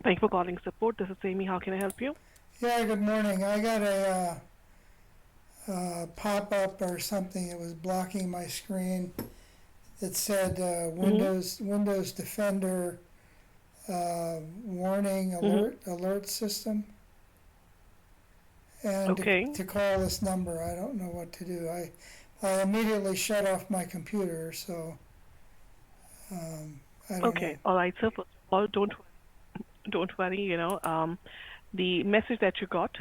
Thank you for calling support. This is Amy. How can I help you? Yeah, good morning. I got a pop-up or something that was blocking my screen. It said Mm-hmm. Windows Defender warning Mm-hmm. alert system, and Okay. to call this number. I don't know what to do. I immediately shut off my computer, so I don't Okay. know. All right, sir. First of all, don't worry. The message that you got,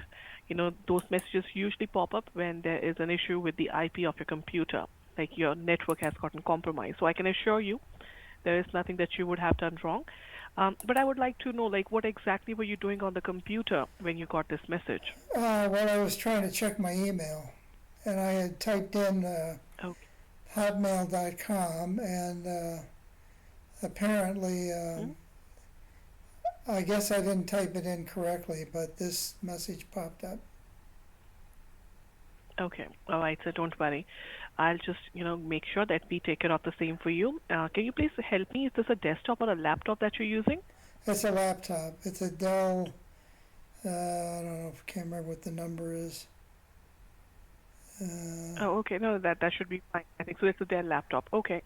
those messages usually pop up when there is an issue with the IP of your computer, like your network has gotten compromised. So I can assure you, there is nothing that you would have done wrong. But I would like to know, like, what exactly were you doing on the computer when you got this message? Well, I was trying to check my email, and I had typed in Okay. hotmail.com, and apparently. I guess I didn't type it in correctly, but this message popped up. Okay. All right, so don't worry. I'll just, make sure that we take care of the same for you. Can you please help me? Is this a desktop or a laptop that you're using? It's a laptop. It's a Dell. I don't know if I can't remember what the number is. Uh, Oh, okay. No, that should be fine. I think so. It's a Dell laptop. Okay.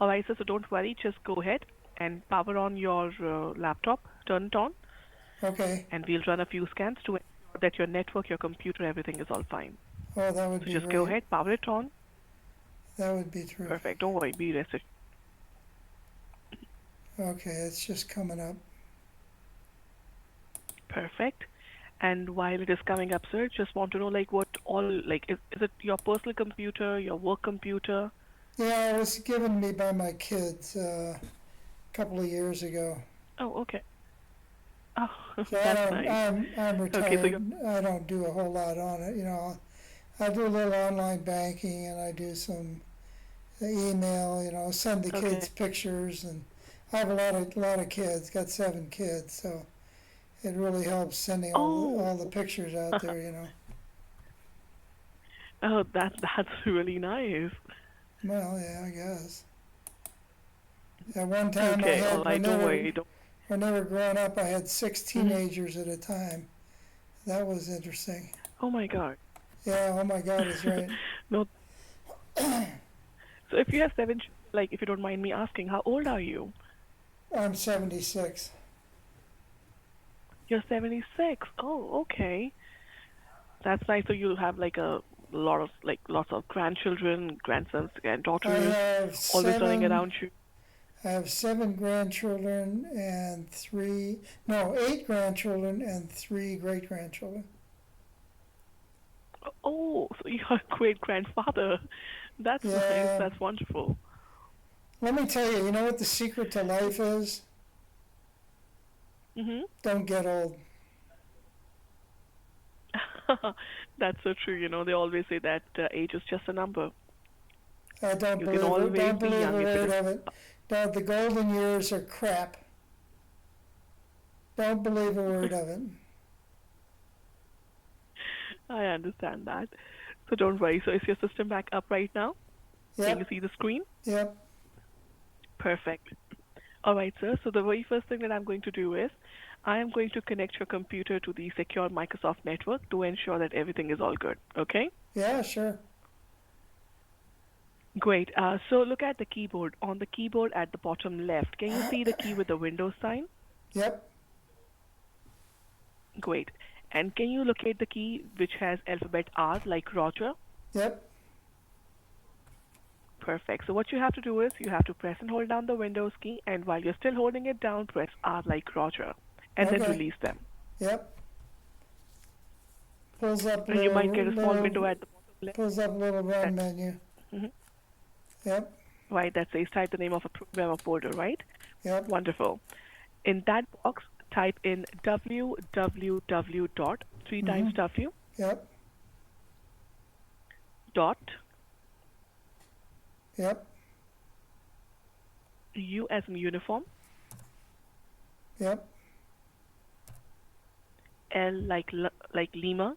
All right, so don't worry. Just go ahead and power on your laptop. Turn it on, okay. and we'll run a few scans to ensure that your network, your computer, everything is all fine. Oh, that would So be just go great. ahead, power it on. That would be Perfect. terrific. Don't worry. Be rest assured. Okay, it's just coming up. Perfect. And while it is coming up, sir, just want to know like what all like is it your personal computer, your work computer? Yeah, it was given me by my kids a couple of years ago. Oh, okay. Oh, So that's nice. I'm Okay, so you're retired. I don't do a whole lot on it. I do a little online banking and I do some email. Send the kids okay. pictures, and I have a lot of kids. Got 7 kids, so it really helps sending Oh, all the pictures out there. oh, that's really nice. Well, yeah, I guess. At one time, I Okay, all had right. Don't worry. Don't. whenever growing up, I had six Mhm. teenagers at a time. That was interesting. Oh my God. Yeah. Oh my God, is right. No. So if you have seven, like if you don't mind me asking, how old are you? I'm 76. You're 76. Oh, okay. That's nice. So you have like a lot of like lots of grandchildren, grandsons, I granddaughters, have always running seven. around you. I have 7 grandchildren and no, 8 grandchildren and 3 great grandchildren. Oh, so you're a great grandfather. That's nice. Yeah. That's wonderful. Let me tell you, you know what the secret to life is? Mhm. Don't get old. That's so true. They always say that age is just a number. Don't You can believe it. always Don't be believe a young if it word is. of it. The golden years are crap. Don't believe a word of it. I understand that. So don't worry. So is your system back up right now? Can you Yep. see the screen? Yep. Perfect. All right, sir. So the very first thing that I'm going to do is I am going to connect your computer to the secure Microsoft network to ensure that everything is all good. Okay? Yeah. Sure. Great. So look at the keyboard. On the keyboard at the bottom left, can you see the key with the Windows sign? Yep. Great. And can you locate the key which has alphabet R like Roger? Yep. Perfect. So what you have to do is you have to press and hold down the Windows key, and while you're still holding it down, press R like Roger, and then Okay. release them. Yep. Pulls up And you might get a small little window at the bottom left pulls up little that run menu. mhm, Yep. right that says type the name of a program or folder, right? Yep. Wonderful. In that box, type in www dot three times Mhm. w Yep. dot Yep. u as in uniform, Yep. l like Lima,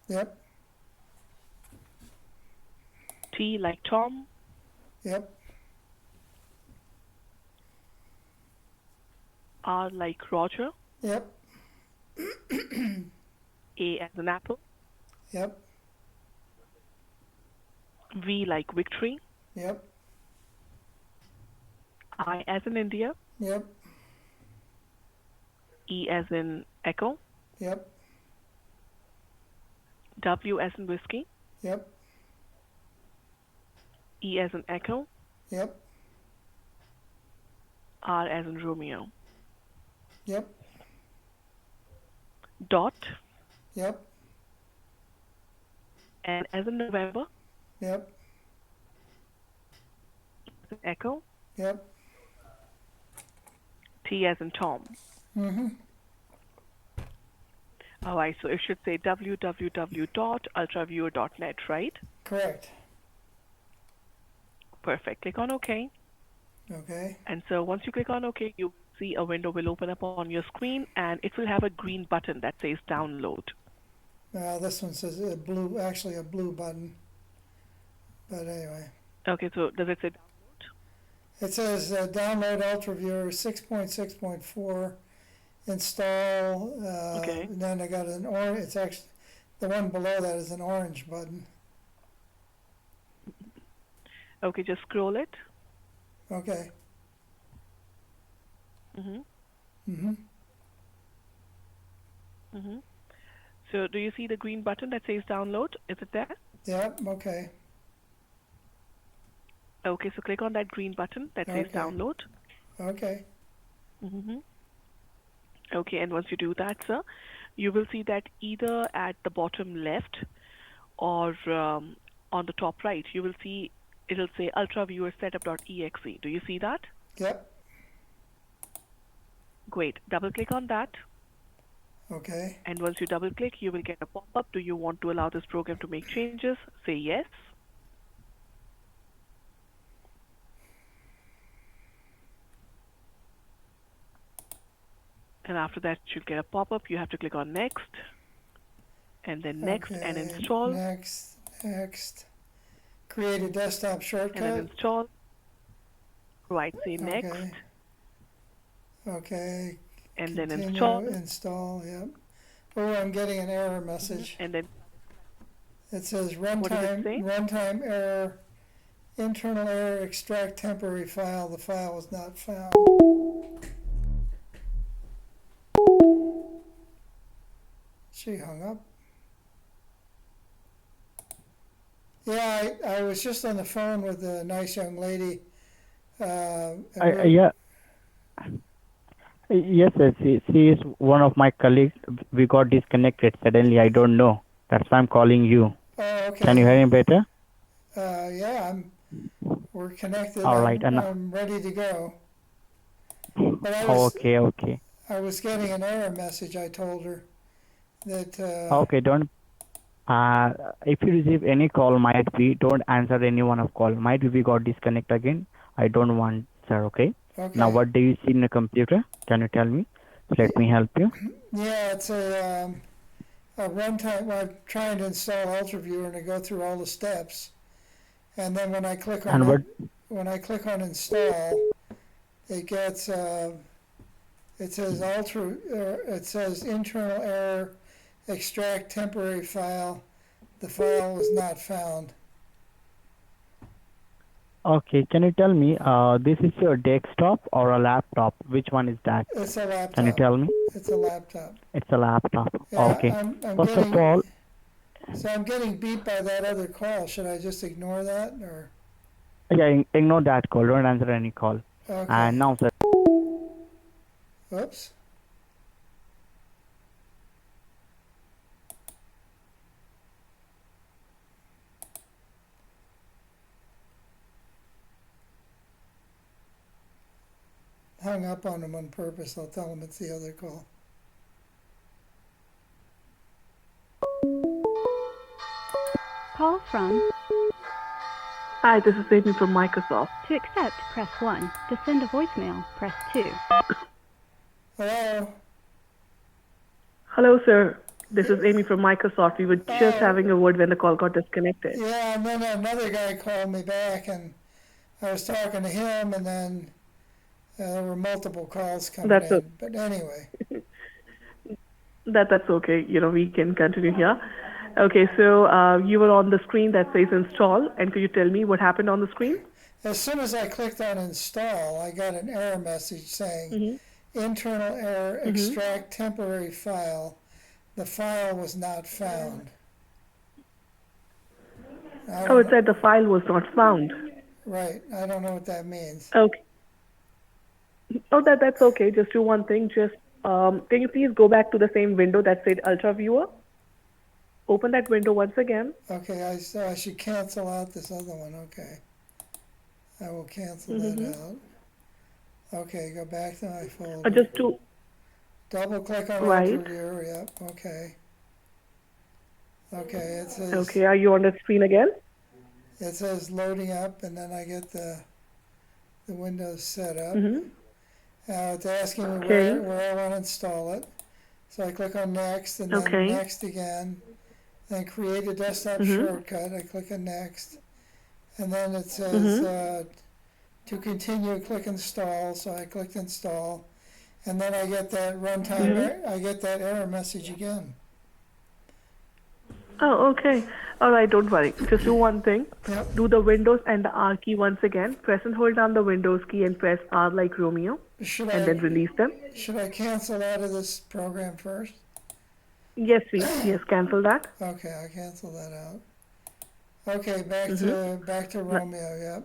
Yep. t like Tom, Yep. R like Roger. Yep. A as an apple. Yep. V like victory. Yep. I as in India. Yep. E as in echo. Yep. W as in whiskey. Yep. E as in echo. Yep. R as in Romeo. Yep. Dot. Yep. N as in November. Yep. As in echo. Yep. T as in Tom. Mm-hmm. All right, so it should say www.ultraviewer.net, right? Correct. Perfect. Click on OK. Okay. And so once you click on OK, you see a window will open up on your screen, and it will have a green button that says download. This one says a blue, actually a blue button. But anyway. Okay, so does it say download? It says download UltraViewer 6.6.4, install. Okay. And then I got an orange. It's actually the one below that is an orange button. Okay, just scroll it. Okay. Mhm. Mhm. Mhm. So do you see the green button that says download? Is it there? Yep. Okay. Okay, so click on that green button that says Okay. download. Okay. Mhm. Okay, and once you do that, sir, you will see that either at the bottom left or on the top right, you will see it'll say ultraviewer setup.exe. Do you see that? Yep. Great. Double click on that, Okay. and once you double click, you will get a pop-up. Do you want to allow this program to make changes? Say yes. And after that, you'll get a pop-up. You have to click on next, and then next and Okay. install, Next. Next. Create a desktop and then shortcut. install. Right, say next, Okay. Okay. and then Continue. install, Install. Yep. Oh, I'm getting an error message. and then It says what does it say? runtime error, internal error, extract temporary file. The file was not found. She hung up. Yeah, I was just on the phone with a nice young lady. Yeah, yes, sir. She is one of my colleagues. We got disconnected suddenly. I don't know. That's why I'm calling you. Oh, okay. Can you hear me better? Yeah, we're connected. All right. I'm ready to go. But Okay. I was getting an error message. I told her that. Okay, don't. If you receive any call, might be don't answer any one of call. Might be we got disconnect again. I don't want, sir. Okay. Okay. Now, what do you see in the computer? Can you tell me? Let me help you. Yeah, it's a runtime. Well, I'm trying to install UltraViewer and I go through all the steps, and then when I click on And what? when I click on install, it gets it says it says internal error, extract temporary file. The file was not found. Okay. Can you tell me? This is your desktop or a laptop? Which one is that? It's a laptop. Can you tell me? It's a laptop. It's a laptop. Yeah, Okay. I'm First getting, of all, so I'm getting beat by that other call. Should I just ignore that or? yeah, ignore that call. Don't answer any call. Okay. And now, sir. Oops. Hung up on him on purpose. I'll tell him it's the other call. Call from. Hi, this is Amy from Microsoft. To accept, press 1. To send a voicemail, press 2. Hello? Hello, sir. This is Amy from Microsoft. We were just having a word when the call got disconnected. Yeah, and then another guy called me back, and I was talking to him, and then There were multiple calls coming That's in, but anyway. that's okay. We can continue here. Okay, so you were on the screen that says install, and could you tell me what happened on the screen? As soon as I clicked on install, I got an error message saying Mm-hmm. internal error, Mm-hmm. extract temporary file. The file was not found. I Oh, don't it know. said the file was not found. Right. I don't know what that means. Okay. Oh, that's okay. Just do one thing. Just can you please go back to the same window that said Ultra Viewer? Open that window once again. Okay, I should cancel out this other one. Okay. I will cancel that Mm-hmm. out. Okay, go back to my Or folder. just do Double click on right. Ultra Viewer. Yep. Okay. Okay. Okay, are you on the screen again? It says loading up, and then I get the Windows set up. Mm-hmm. It's asking me Okay. where I want to install it. So I click on next, and then Okay. next again. Then create a desktop Mm-hmm. shortcut. I click on next, and then it says Mm-hmm. to continue, click install. So I clicked install, and then I get that runtime. Mm-hmm. I get that error message again. Oh, okay. All right, don't worry. Just do one thing. Yep. Do the Windows and the R key once again. Press and hold down the Windows key and press R like Romeo, Should and then I release them. cancel out of this program first? Yes, please. Yes, cancel that. Okay, I cancel that out. Okay, back Mm-hmm. to Romeo.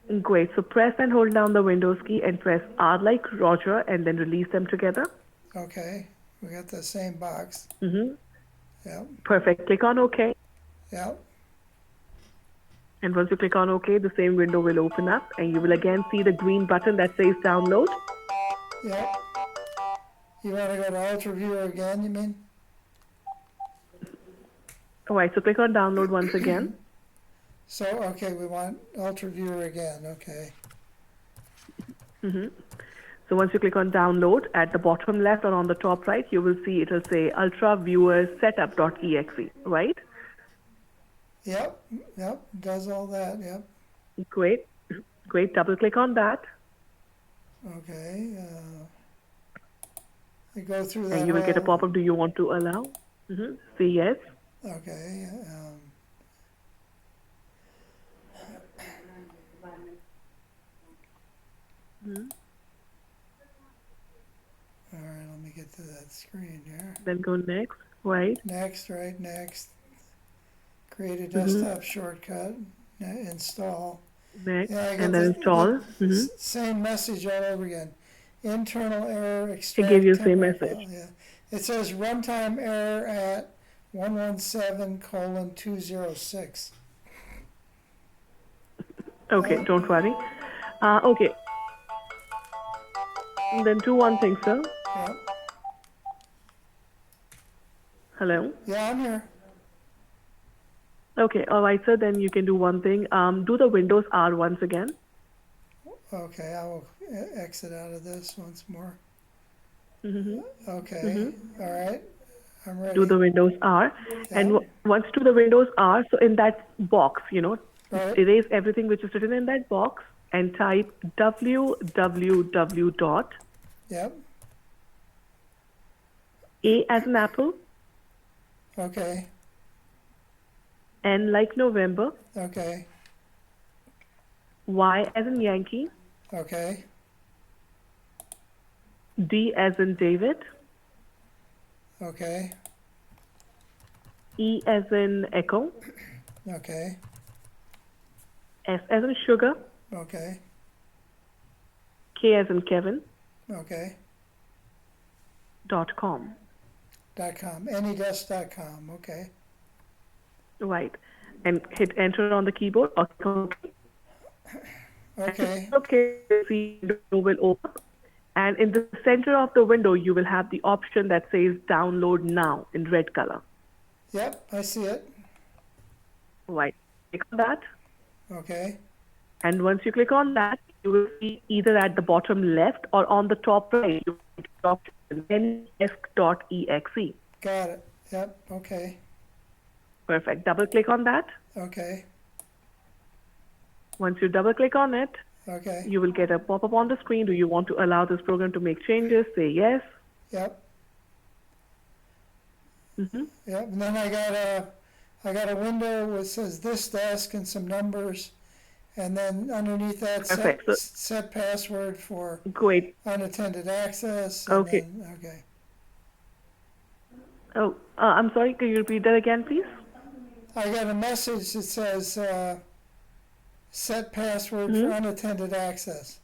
Yep. Great. So press and hold down the Windows key and press R like Roger, and then release them together. Okay, we got the same box. Mm-hmm. Yep. Perfect. Click on OK. Yep. And once you click on OK, the same window will open up, and you will again see the green button that says download. Yep. You want to go to Ultra Viewer again, you mean? All right, so click on download once again. So, okay, we want Ultra Viewer again. Okay. Mm-hmm. So once you click on download, at the bottom left or on the top right, you will see it will say Ultra Viewer Setup.exe, right? Yep. Yep. Does all that. Yep. Great. Great. Double click on that. Okay. I go through that And you will get a whole. pop-up. Do you want to allow? Mm-hmm. Say yes. Okay. Mm-hmm. All right. Let me get to that screen here. Then go next. Right. Next. Right. Next. Create a Mm-hmm. desktop shortcut. Install. Next. Yeah, I And get then install. Mm-hmm. same message all over again. Internal error, It gives extract you the same temporary message. file. Yeah. It says runtime error at 117:206. Okay, don't worry. Okay. Then do one thing, sir. Yep. Hello. Yeah, I'm here. Okay, all right, sir. Then you can do one thing. Do the Windows R once again. Okay, I will exit out of this once more. Mm-hmm. Okay. Mm-hmm. All right. I'm ready. Do the Windows R, and Yep. once you do the Windows R, so in that box, Right. erase everything which is written in that box and type www dot Yep. A as in apple, Okay. N like November, Okay. Y as in Yankee, Okay. D as in David, Okay. E as in Echo, Okay. S as in Sugar, Okay. K as in Kevin, Okay. .com. .com. Anydesk.com. Okay. Right. And hit enter on the keyboard. Okay. Okay. Okay. The window will open. And in the center of the window, you will have the option that says download now in red color. Yep, I see it. Right. Click on that. Okay. And once you click on that, you will see either at the bottom left or on the top right, you will see the option desk.exe. Got it. Yep. Okay. Perfect. Double click on that. Okay. Once you double click on it, Okay, You will get a pop-up on the screen. Do you want to allow this program to make changes? Say yes. yep, Mm-hmm. yep. And then I got a window that says this desk and some numbers, and then underneath that Perfect. So, set password for great. unattended access, and Okay. then, okay. Oh, I'm sorry. Can you repeat that again, please? I got a message that says, set password for Mm-hmm. unattended access.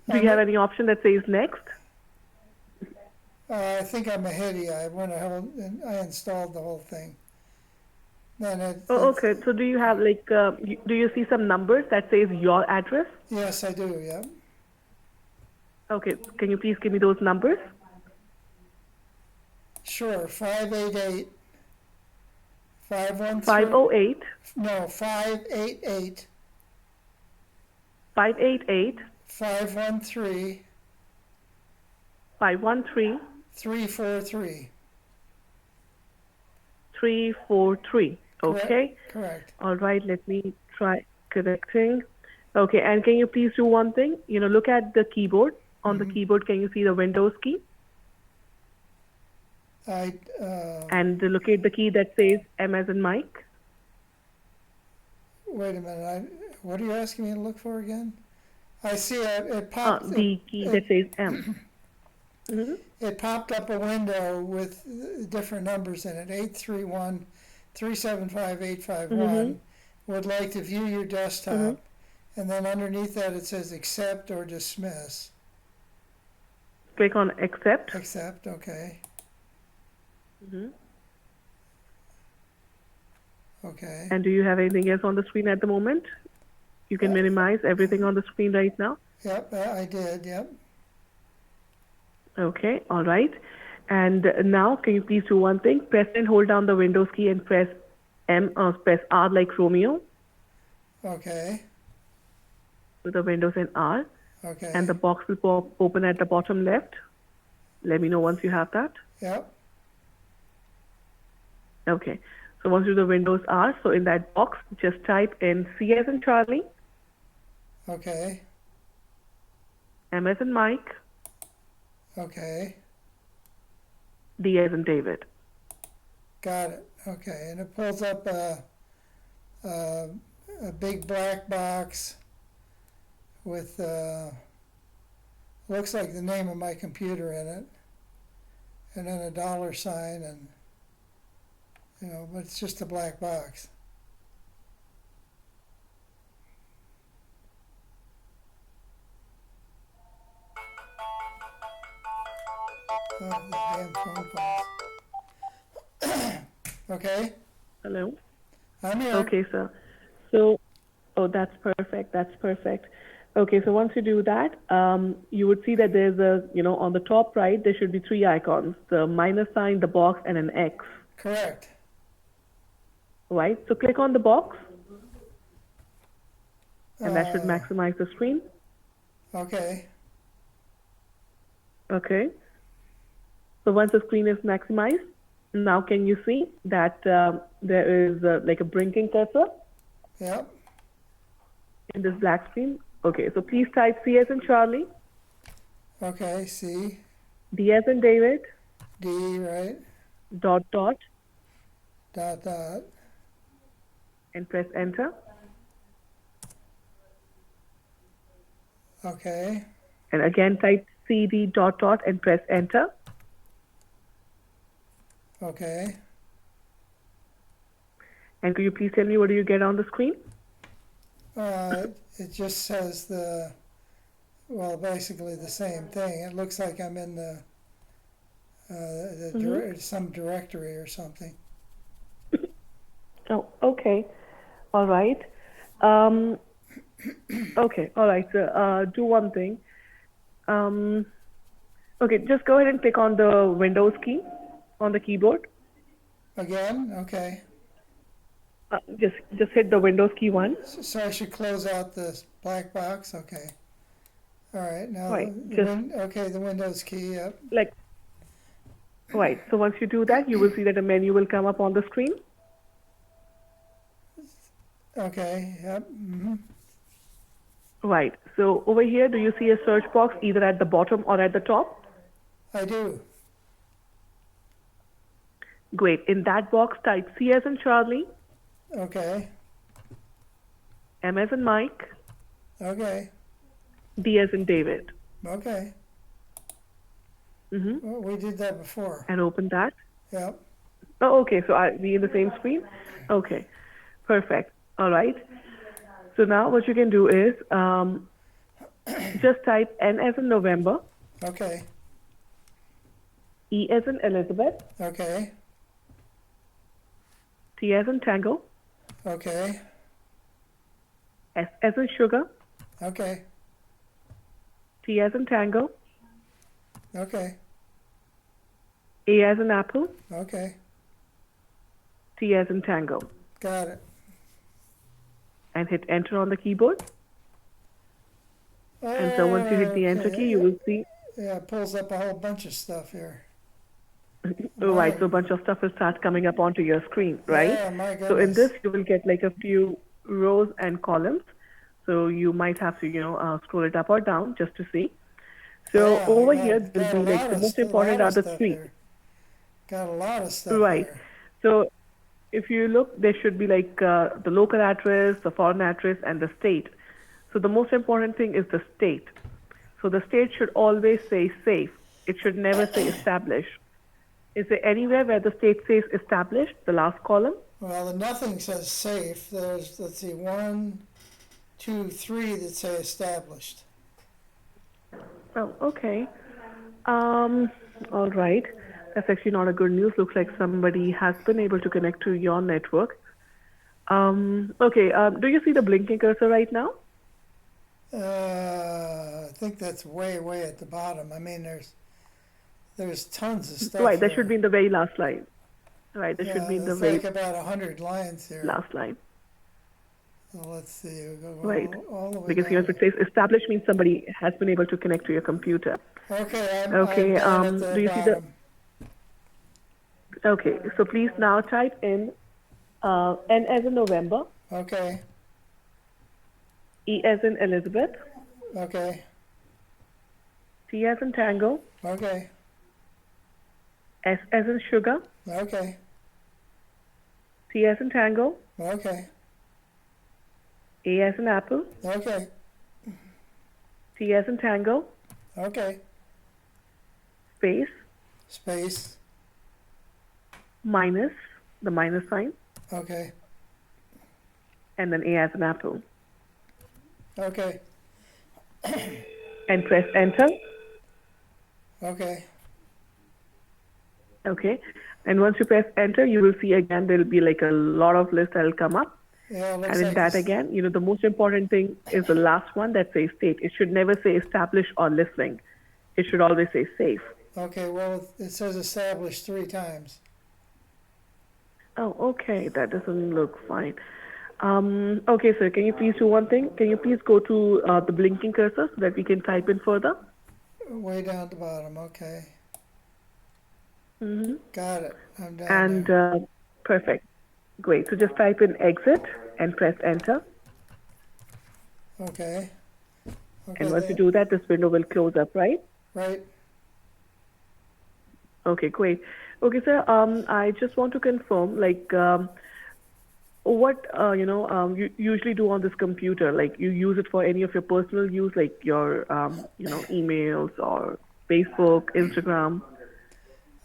Do you have any option that says next? I think I'm ahead of you. I installed the whole thing. Then Oh, okay. So do you have like, do you see some numbers that says your address? yes, I do, yeah. Okay. Can you please give me those numbers? Sure, 588, 513, 508, no, 588, 588, 513, 513, 343. 343. Okay. Correct. All right. Let me try connecting. Okay. And can you please do one thing? Look at the keyboard. On the keyboard, can you see the Windows key? And locate the key that says M as in Mike. Wait a minute. What are you asking me to look for again? I see it popped. The key that says M. Mm-hmm. It popped up a window with different numbers in it. 831 375 851. Would like to view your desktop. And then underneath that it says accept or dismiss. Click on accept. Accept, okay. Okay. And do you have anything else on the screen at the moment? You can minimize everything on the screen right now. Yep, I did, yep. Okay, all right. And now, can you please do one thing? Press and hold down the Windows key and press press R like Romeo Okay, with the Windows and R. okay. And the box will pop open at the bottom left. Let me know once you have that. Yep, Okay. So once you do the Windows R, so in that box, just type in C as in Charlie, okay, M as in Mike, okay. D as in David. Got it, okay. And it pulls up a big black box with, looks like the name of my computer in it. And then a dollar sign and, but it's just a black box. Oh, the damn phone calls. Okay, Hello? I'm here. Okay, sir. So, oh, that's perfect. That's perfect. Okay, so once you do that, you would see that there's on the top right, there should be three icons, the minus sign, the box, and an X, Correct. right? So click on the box, and that should maximize the screen. Okay, Okay. So once the screen is maximized, now can you see that there is like a blinking cursor yep, in this black screen? Okay, so please type C as in Charlie, okay, C, D as in David, D, right, dot, dot, and press enter. okay, And again type CD dot and press enter. okay. And could you please tell me what do you get on the screen? It just says basically the same thing. It looks like I'm in some directory or something. Oh, okay. All right. Okay, all right. So do one thing. Okay, just go ahead and click on the Windows key on the keyboard. Again? Okay. Just hit the Windows key once. So I should close out this black box? Okay. All right. Now, Right, the Windows key, yep. Like, right. So once you do that, you will see that a menu will come up on the screen. Okay, yep, Right. So over here, do you see a search box either at the bottom or at the top? I do. Great. In that box, type C as in Charlie, Okay, M as in Mike, okay, D as in David. okay. Mm-hmm. Well, we did that before. And open that. Yep, Oh, okay. So are we in the same screen? Okay. Perfect. All right. So now what you can do is just type N as in November, okay, E as in Elizabeth, okay, T as in Tango, okay, S as in Sugar, okay, T as in Tango, okay, A as in Apple, okay. T as in Tango, Got it. and hit enter on the keyboard. And so once you hit the enter key, you Okay. will see, Yeah, it pulls up a whole bunch of stuff here. right, My, so a bunch of stuff will start coming up onto your screen, right? yeah, my So in goodness. this, you will get like a few rows and columns. So you might have to, scroll it up or down just to see. So Yeah, over here, there will got a be like lot the of most important lot are of the stuff three, here. Got a lot of stuff right? here. So if you look, there should be like the local address, the foreign address, and the state. So the most important thing is the state. So the state should always say safe. It should never say established. Is there anywhere where the state says established, the last column? Well, the nothing says safe. There's, let's see, 1, 2, 3 that say established. Oh, okay. All right. That's actually not a good news. Looks like somebody has been able to connect to your network. Okay. Do you see the blinking cursor right now? I think that's way, way at the bottom. I mean, there's tons of stuff Right. That here. should be in the very last line. Right. That should Yeah, be in the it's very like about 100 lines here. last line. So let's see, we'll go Right. all the way Because down. if it says established means somebody has been able to connect to your computer. Okay, I'm Okay. down at the Do you see the? bottom. Okay. So please now type in N as in November, Okay, E as in Elizabeth, okay, T as in Tango, okay, S as in Sugar, okay, T as in Tango, okay, A as in Apple, okay, T as in Tango, okay. space, Space. minus, the minus sign, Okay, and then A as in Apple. okay, And press enter. okay, Okay. And once you press enter, you will see again there will be like a lot of lists that will come up. yeah, it looks And in like that this. again, the most important thing is the last one that says state. It should never say establish or listening. It should always say safe. Okay, well, it says established 3 times. Oh, okay. That doesn't look fine. Okay, sir. Can you please do one thing? Can you please go to the blinking cursor so that we can type in further? Way down at the bottom, okay. Mm-hmm. Got it, I'm down And there. perfect. Great. So just type in exit and press enter. Okay. Okay, And once you do that, this window will close up, right? right, Okay, great. Okay, sir. I just want to confirm, like, what you usually do on this computer. Like, you use it for any of your personal use, like your emails or Facebook, Instagram,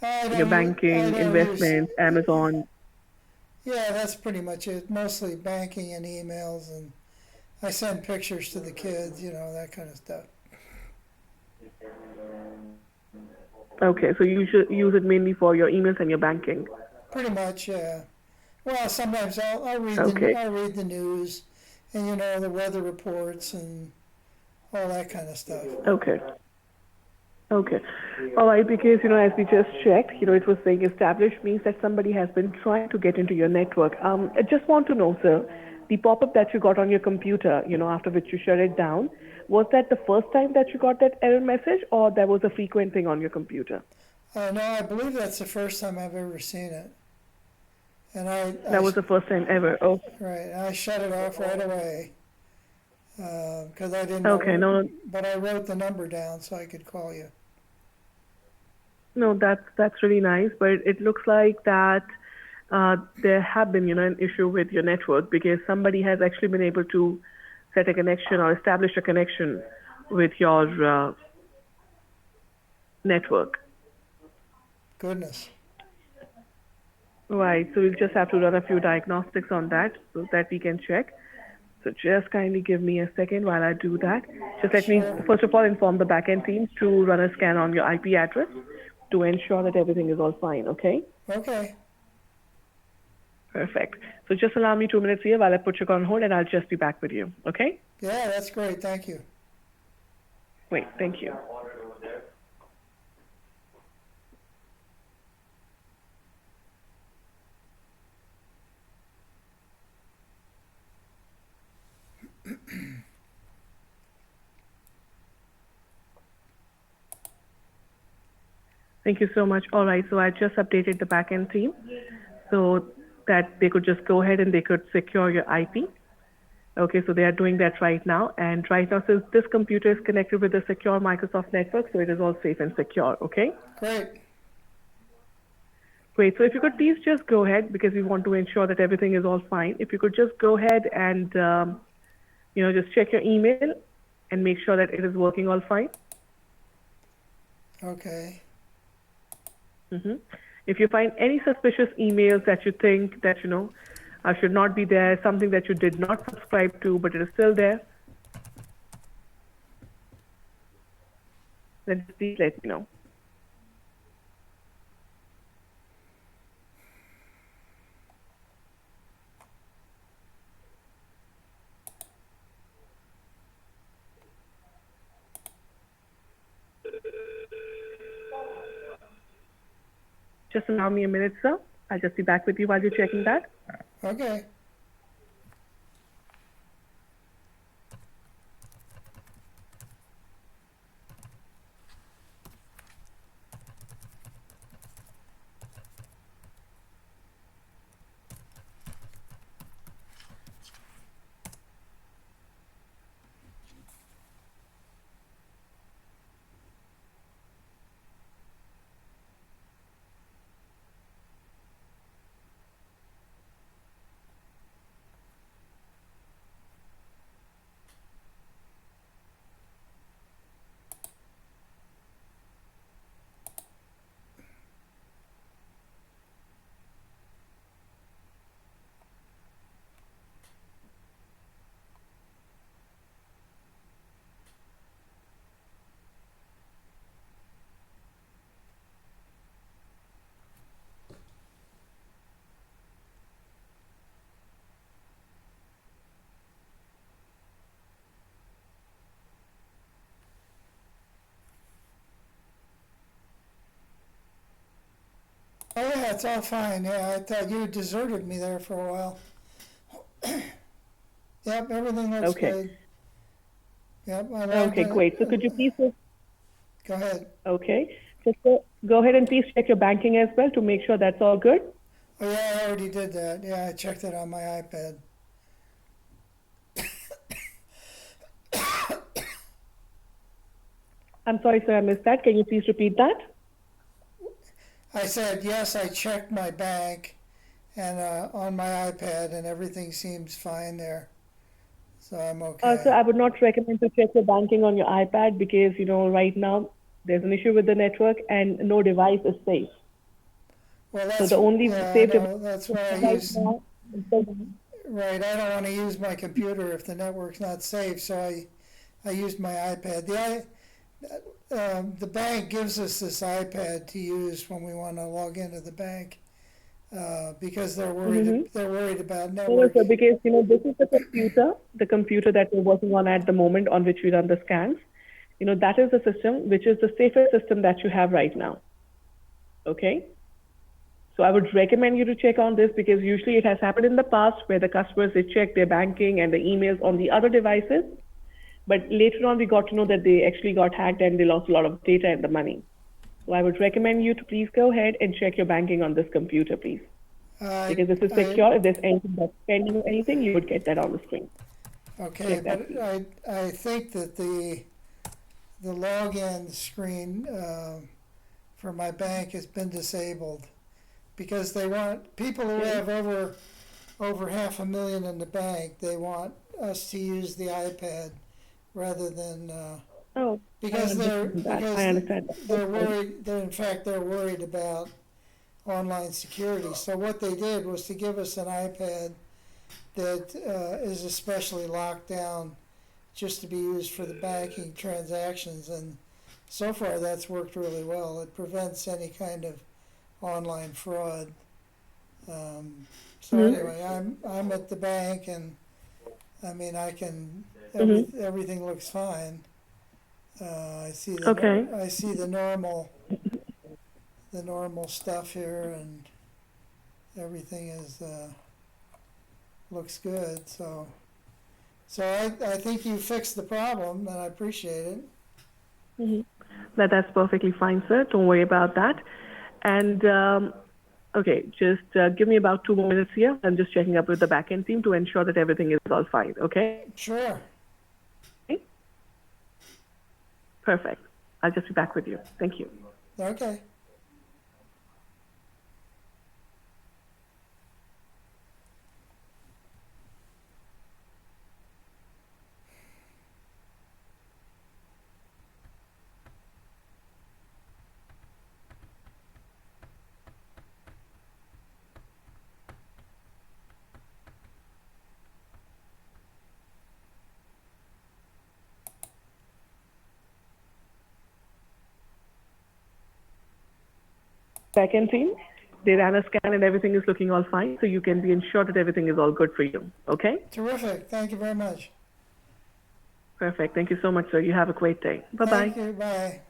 I your don't, banking, I don't use, investments, Amazon. yeah, that's pretty much it, mostly banking and emails, and I send pictures to the kids, that kind of stuff. Okay, so you should use it mainly for your emails and your banking. Pretty much, yeah. Well, sometimes I'll read Okay. I'll read the news, and the weather reports and all that kind of stuff. Okay. Okay. All right, because, as we just checked, it was saying established means that somebody has been trying to get into your network. I just want to know, sir, the pop-up that you got on your computer, after which you shut it down, was that the first time that you got that error message, or that was a frequent thing on your computer? No, I believe that's the first time I've ever seen it. And That was the first time ever. Oh, right, I shut it off right away, because I didn't know okay. No, but I wrote the number down so I could call you. no, that's really nice. But it looks like that there have been, an issue with your network because somebody has actually been able to set a connection or establish a connection with your network. Goodness. Right. So we'll just have to run a few diagnostics on that so that we can check. So just kindly give me a second while I do that. Just let me, Sure. first of all, inform the backend team to run a scan on your IP address to ensure that everything is all fine, okay? Okay. Perfect. So just allow me 2 minutes here while I put you on hold and I'll just be back with you, okay? Yeah, that's great. Thank you. Wait, thank you. Thank you so much. All right, so I just updated the backend team so that they could just go ahead and they could secure your IP. Okay, so they are doing that right now. And right now, since this computer is connected with a secure Microsoft network, so it is all safe and secure, okay? Great. Great. So if you could please just go ahead because we want to ensure that everything is all fine. If you could just go ahead and, just check your email and make sure that it is working all fine. Okay. If you find any suspicious emails that you think that, should not be there, something that you did not subscribe to, but it is still there, then please let me know. Just allow me a minute, sir. I'll just be back with you while you're checking that. Okay. Oh yeah, it's all fine. Yeah, I thought you deserted me there for a while. Yep, everything looks Okay. good. Yep, I logged Okay, in. great. So could you please just, Go ahead. okay, just go ahead and please check your banking as well to make sure that's all good. Oh yeah, I already did that. Yeah, I checked it on my iPad. I'm sorry, sir, I missed that. Can you please repeat that? I said yes. I checked my bank, and on my iPad, and everything seems fine there. So I'm okay. So I would not recommend to check your banking on your iPad because, right now there's an issue with the network and no device is safe. Well, So that's the only yeah. I safe device don't. That's why I right use. now is the Right. I don't want to use my computer if the network's not safe. So I used my iPad. The bank gives us this iPad to use when we want to log into the bank because they're worried. They're worried about No, network. sir, because this is the computer that we're working on at the moment on which we run the scans. That is the system which is the safest system that you have right now. Okay? So I would recommend you to check on this because usually it has happened in the past where the customers they check their banking and the emails on the other devices, but later on we got to know that they actually got hacked and they lost a lot of data and the money. So I would recommend you to please go ahead and check your banking on this computer, please. Because this is secure. If there's anything that's pending or anything, you would get that on the screen. Okay, Check that, but please. I think that the login screen for my bank has been disabled because they want people who have over $500,000 in the bank. They want us to use the iPad rather than Oh, because they're I understand that. they're worried. They're worried about online security. So what they did was to give us an iPad that is especially locked down just to be used for the banking transactions, and so far that's worked really well. It prevents any kind of online fraud. So anyway, I'm at the bank, and I mean I can everything looks fine. I see the normal stuff here, and everything is looks good. So I think you fixed the problem, and I appreciate it. That's perfectly fine, sir. Don't worry about that. And okay, just give me about 2 more minutes here. I'm just checking up with the backend team to ensure that everything is all fine. Okay? Sure. Okay? Perfect. I'll just be back with you. Thank you. Okay. Backend team, they ran a scan and everything is looking all fine, so you can be ensured that everything is all good for you. Okay? Terrific. Thank you very much. Perfect. Thank you so much, sir. You have a great day. Bye-bye. Thank you. Bye.